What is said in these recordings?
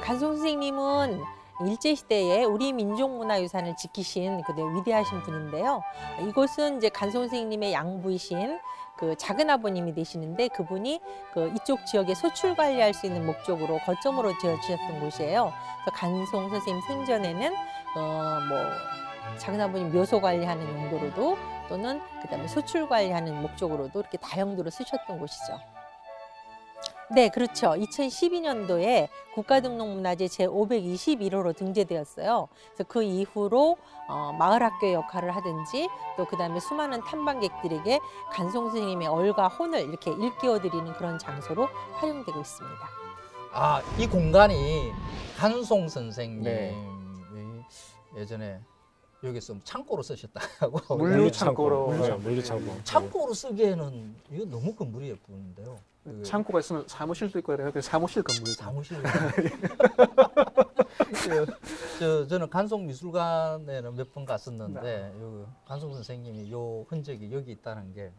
간송 선생님은 일제시대에 우리 민족문화유산을 지키신 그 위대하신 분인데요. 이곳은 이제 간송 선생님의 양부이신 그 작은 아버님이 되시는데 그분이 그 이쪽 지역에 소출 관리할 수 있는 목적으로 거점으로 지어주셨던 곳이에요. 그래서 간송 선생님 생전에는 작은 아버님 묘소 관리하는 용도로도 또는 그다음에 소출 관리하는 목적으로도 이렇게 다용도로 쓰셨던 곳이죠. 네, 그렇죠. 2012년도에 국가등록문화재 제521호로 등재되었어요. 그래서 그 이후로 마을학교의 역할을 하든지 또 그다음에 수많은 탐방객들에게 간송 선생님의 얼과 혼을 이렇게 일깨워드리는 그런 장소로 활용되고 있습니다. 아, 이 공간이 간송 선생님이 네. 예전에 여기서 창고로 쓰셨다고. 물류창고로. 물류창고. 창고로 쓰기에는 이거 너무 건물이 예쁜데요. 창고가 있으면 사무실도 있고 이래요. 사무실 건물. 사무실. 저는 간송미술관에는 몇 번 갔었는데 여기 간송 선생님이 요 흔적이 여기 있다는 게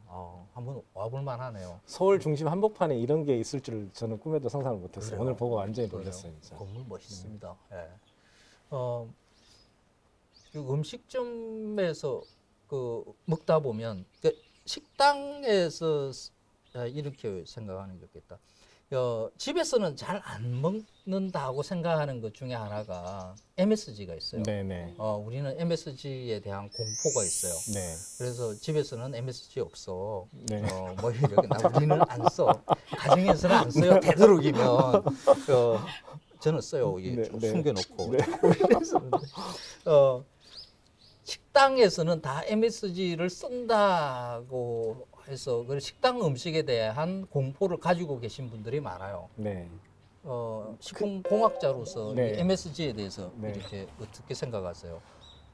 한번 와볼 만하네요. 서울 중심 한복판에 이런 게 있을 줄 저는 꿈에도 상상을 못했어요. 그래요? 오늘 보고 완전히 놀랐어요. 진짜. 건물 멋있습니다. 예. 그 음식점에서 먹다 보면 식당에서 이렇게 생각하는 게 있겠다. 집에서는 잘 안 먹는다고 생각하는 것 중에 하나가 MSG가 있어요. 네네. 우리는 MSG에 대한 공포가 있어요. 네. 그래서 집에서는 MSG 없어. 네. 이렇게 우리는 안 써. 가정에서는 안 써요. 되도록이면. 저는 써요. 이게 좀 숨겨놓고. 네. 식당에서는 다 MSG를 쓴다고 해서 식당 음식에 대한 공포를 가지고 계신 분들이 많아요. 네. 식품공학자로서 네. MSG에 대해서 네. 이렇게 어떻게 생각하세요?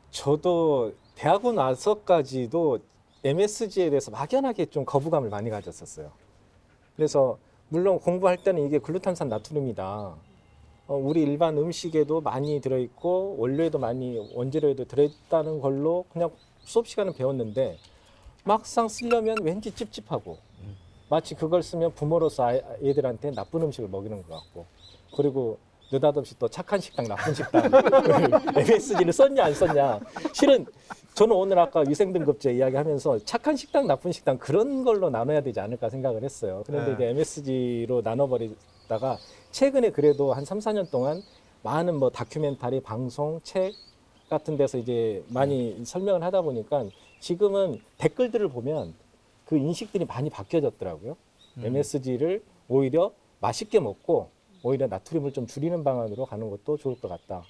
저도 대학원 와서까지도 MSG에 대해서 막연하게 좀 거부감을 많이 가졌었어요. 그래서 물론 공부할 때는 이게 글루탄산 나트륨이다. 우리 일반 음식에도 많이 들어있고 원료에도 많이 원재료에도 들어있다는 걸로 그냥 수업 시간은 배웠는데 막상 쓰려면 왠지 찝찝하고 마치 그걸 쓰면 부모로서 아이들한테 나쁜 음식을 먹이는 것 같고 그리고 느닷없이 또 착한 식당 나쁜 식당 MSG를 썼냐 안 썼냐 실은 저는 오늘 아까 위생등급제 이야기하면서 착한 식당 나쁜 식당 그런 걸로 나눠야 되지 않을까 생각을 했어요. 그런데 이제 MSG로 나눠버리다가 최근에 그래도 한 3, 4년 동안 많은 뭐 다큐멘터리, 방송, 책 같은 데서 이제 많이 설명을 하다 보니까 지금은 댓글들을 보면 그 인식들이 많이 바뀌어졌더라고요. MSG를 오히려 맛있게 먹고 오히려 나트륨을 좀 줄이는 방안으로 가는 것도 좋을 것 같다.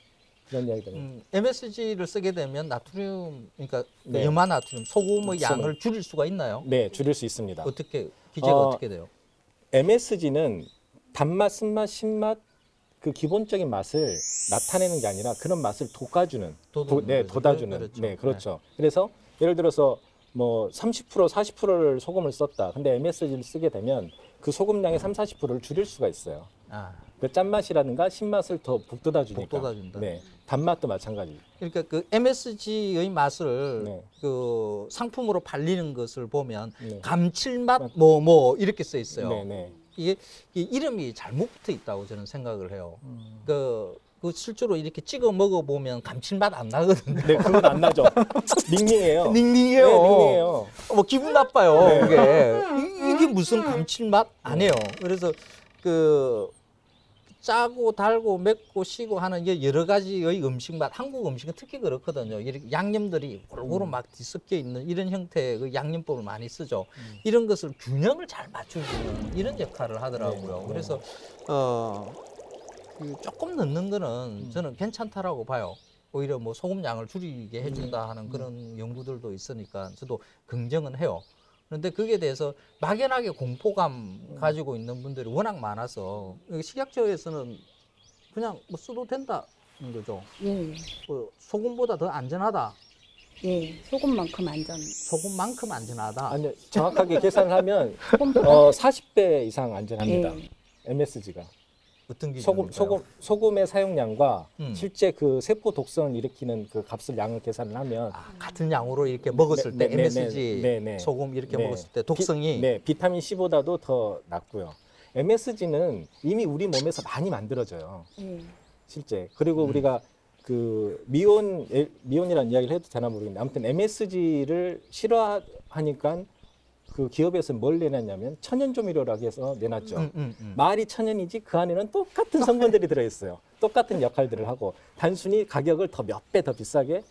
그런 이야기들은. MSG를 쓰게 되면 나트륨, 그러니까 네. 염화나트륨, 소금의 양을 줄일 수가 있나요? 네, 줄일 수 있습니다. 어떻게 기제가 어떻게 돼요? MSG는 단맛, 쓴맛, 신맛 그 기본적인 맛을 나타내는 게 아니라 그런 맛을 돋아주는, 돋아주는. 그렇죠. 네, 그렇죠. 그래서 예를 들어서 뭐 30%, 40%를 소금을 썼다. 근데 MSG를 쓰게 되면 그 소금량의 3, 40%를 줄일 수가 있어요. 그 짠맛이라든가 신맛을 더 북돋아주니까. 북돋아준다. 네, 단맛도 마찬가지. 그러니까 그 MSG의 맛을 네. 그 상품으로 팔리는 것을 보면 네. 감칠맛 뭐 이렇게 써 있어요. 네, 네. 이게 이름이 잘못 붙어 있다고 저는 생각을 해요. 그 실제로 이렇게 찍어 먹어보면 감칠맛 안 나거든요. 네, 그건 안 나죠. 닝닝해요. 닝닝해요. 네, 닝닝해요. 뭐 기분 나빠요. 네. 그게 이게 무슨 감칠맛 아니에요. 그래서 그 짜고 달고 맵고 시고 하는 여러 가지의 음식맛, 한국 음식은 특히 그렇거든요. 이렇게 양념들이 골고루 막 뒤섞여 있는 이런 형태의 그 양념법을 많이 쓰죠. 이런 것을 균형을 잘 맞춰주는 이런 역할을 하더라고요. 그래서 조금 넣는 거는 저는 괜찮다라고 봐요. 오히려 뭐 소금 양을 줄이게 해준다 하는 그런 연구들도 있으니까 저도 긍정은 해요. 그런데 거기에 대해서 막연하게 공포감 가지고 있는 분들이 워낙 많아서 식약처에서는 그냥 뭐 써도 된다는 거죠. 예, 뭐 소금보다 더 안전하다. 예, 소금만큼 안전. 소금만큼 안전하다. 아니요, 정확하게 계산을 하면 소금보다 40배 이상 안전합니다. 예. MSG가. 어떤 기준일까요? 소금의 사용량과 음. 실제 그 세포 독성을 일으키는 그 값을 양을 계산을 하면 같은 양으로 이렇게 먹었을 네, 때 네, MSG 네, 네. 소금 이렇게 네. 먹었을 때 독성이 비타민 C보다도 더 낮고요. MSG는 이미 우리 몸에서 많이 만들어져요. 예. 실제. 그리고 우리가 그 미온이라는 이야기를 해도 되나 모르겠는데 아무튼 MSG를 싫어하니까 그 기업에서 뭘 내놨냐면 천연조미료라고 해서 내놨죠. 말이 천연이지 그 안에는 똑같은 성분들이 들어있어요. 똑같은 역할들을 하고 단순히 가격을 더 몇 배 더 비싸게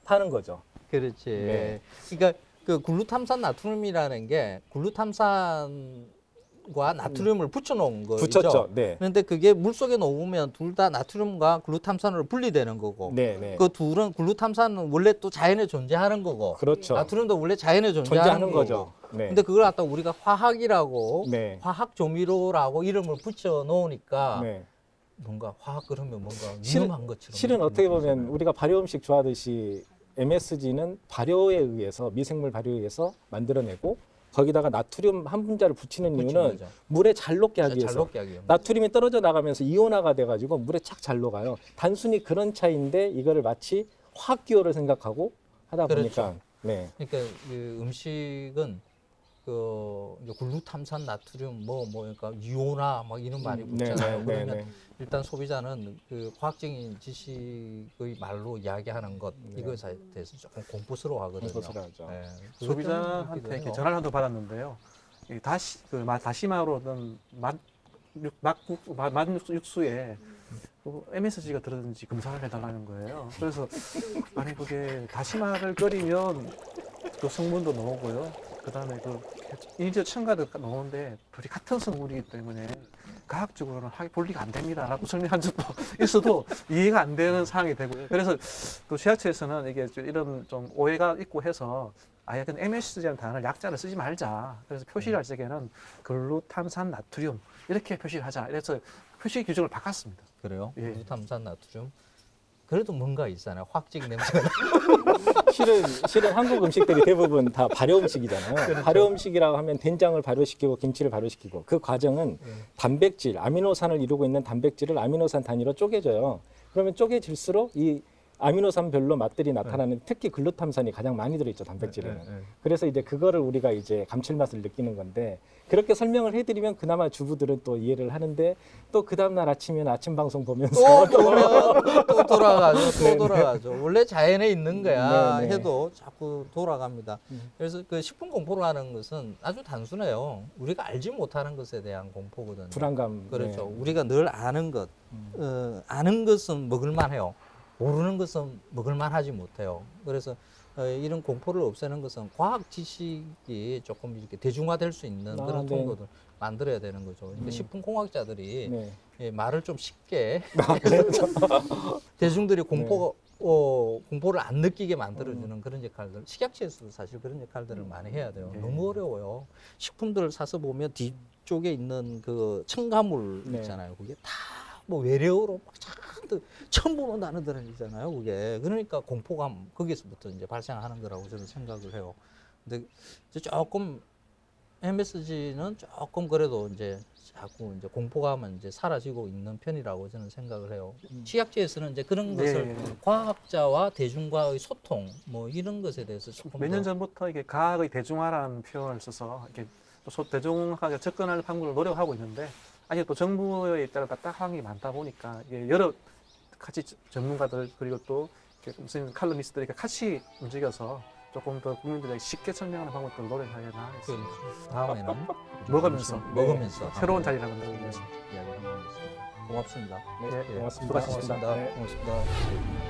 파는 거죠. 그렇지. 네. 그러니까 그 글루탐산 나트륨이라는 게 글루탐산과 나트륨을 붙여놓은 거죠. 붙였죠. 네. 그런데 그게 물 속에 녹으면 둘 다 나트륨과 글루탐산으로 분리되는 거고, 네, 네. 그 둘은 글루탐산은 원래 또 자연에 존재하는 거고, 그렇죠. 나트륨도 원래 자연에 존재하는 거죠. 거고. 네. 근데 그걸 갖다 우리가 화학이라고, 네. 화학 조미료라고 이름을 붙여 놓으니까 네. 뭔가 화학 그러면 뭔가 실은- 위험한 것처럼. 실은 어떻게 보면 느껴지잖아요. 우리가 발효 음식 좋아하듯이 MSG는 발효에 의해서 미생물 발효에 의해서 만들어내고 거기다가 나트륨 한 분자를 붙이는 붙이는 이유는 거죠. 물에 잘 녹게 하기 잘 위해서. 녹게 하기 위해서. 나트륨이 떨어져 나가면서 이온화가 돼가지고 물에 착 잘 녹아요. 단순히 그런 차이인데 이거를 마치 화학 기호를 생각하고 하다 그렇죠. 보니까 네. 그러니까 그 음식은 그 이제 글루탐산 나트륨 그러니까 이온화 막 이런 말이 붙잖아요. 그러면 일단 소비자는 그 과학적인 지식의 말로 이야기하는 것 이것에 대해서 조금 공포스러워하거든요. 공포스러워하죠. 네. 소비자한테 이렇게 전화를 한통 받았는데요. 이 다시마로 어떤 맛육수에 MSG가 들었는지 검사를 해달라는 거예요. 그래서 아니 그게 다시마를 끓이면 그 성분도 나오고요. 그다음에 그 인제 첨가도 나오는데 둘이 같은 성분이기 때문에 과학적으로는 분리가 안 됩니다라고 설명한 적도 있어도 이해가 안 되는 상황이 되고요. 그래서 또 지자체에서는 이게 이런 좀 오해가 있고 해서 아예 그냥 MSG라는 단어를 약자를 쓰지 말자. 그래서 표시를 할 적에는 글루탐산 나트륨 이렇게 표시를 하자. 그래서 표시 규정을 바꿨습니다. 그래요? 예. 글루탐산 나트륨. 그래도 뭔가 있잖아요. 화학적인 냄새가. 실은 한국 음식들이 대부분 다 발효 음식이잖아요. 발효 음식이라고 하면 된장을 발효시키고 김치를 발효시키고 그 과정은 단백질, 아미노산을 이루고 있는 단백질을 아미노산 단위로 쪼개져요. 그러면 쪼개질수록 이 아미노산별로 맛들이 나타나는 특히 글루탐산이 가장 많이 들어있죠, 단백질에는. 그래서 이제 그거를 우리가 이제 감칠맛을 느끼는 건데 그렇게 설명을 해드리면 그나마 주부들은 또 이해를 하는데 또 그 다음날 아침에는 아침 방송 보면서 또 돌아가죠. 원래 자연에 있는 거야 네네. 해도 자꾸 돌아갑니다. 그래서 그 식품 공포라는 것은 아주 단순해요. 우리가 알지 못하는 것에 대한 공포거든요. 불안감. 그렇죠. 네. 우리가 늘 아는 것, 아는 것은 먹을만해요. 모르는 것은 먹을만하지 못해요. 그래서 이런 공포를 없애는 것은 과학 지식이 조금 이렇게 대중화될 수 있는 그런 네. 통로를 만들어야 되는 거죠. 그러니까 식품공학자들이 네. 예, 말을 좀 쉽게 대중들이 공포를 안 느끼게 만들어주는 그런 역할들. 식약처에서도 사실 그런 역할들을 많이 해야 돼요. 너무 어려워요. 식품들을 사서 보면 뒤쪽에 있는 그 첨가물 네. 있잖아요. 그게 다 뭐 외래어로 막 잔뜩 처음 보는 단어들이잖아요. 그게 그러니까 공포감 거기서부터 이제 발생하는 거라고 저는 생각을 해요. 근데 이제 조금 MSG는 조금 그래도 이제 자꾸 이제 공포감은 이제 사라지고 있는 편이라고 저는 생각을 해요. 치약제에서는 이제 그런 것을 과학자와 대중과의 소통 뭐 이런 것에 대해서 조금 몇 년 전부터 이게 과학의 대중화라는 표현을 써서 이렇게 또 대중화에 접근할 방법을 노력하고 있는데 아직 또 정부에 따라 딱딱한 게 많다 보니까 이게 여러 같이 전문가들 그리고 또 무슨 칼럼니스트들이 같이 움직여서 조금 더 국민들에게 쉽게 설명하는 방법들을 노력하려나 했습니다. 다음에는 먹으면서 새로운 자리를 만들기 위해서. 이야기를 한번 하겠습니다. 고맙습니다. 네, 고맙습니다. 수고하셨습니다. 고맙습니다.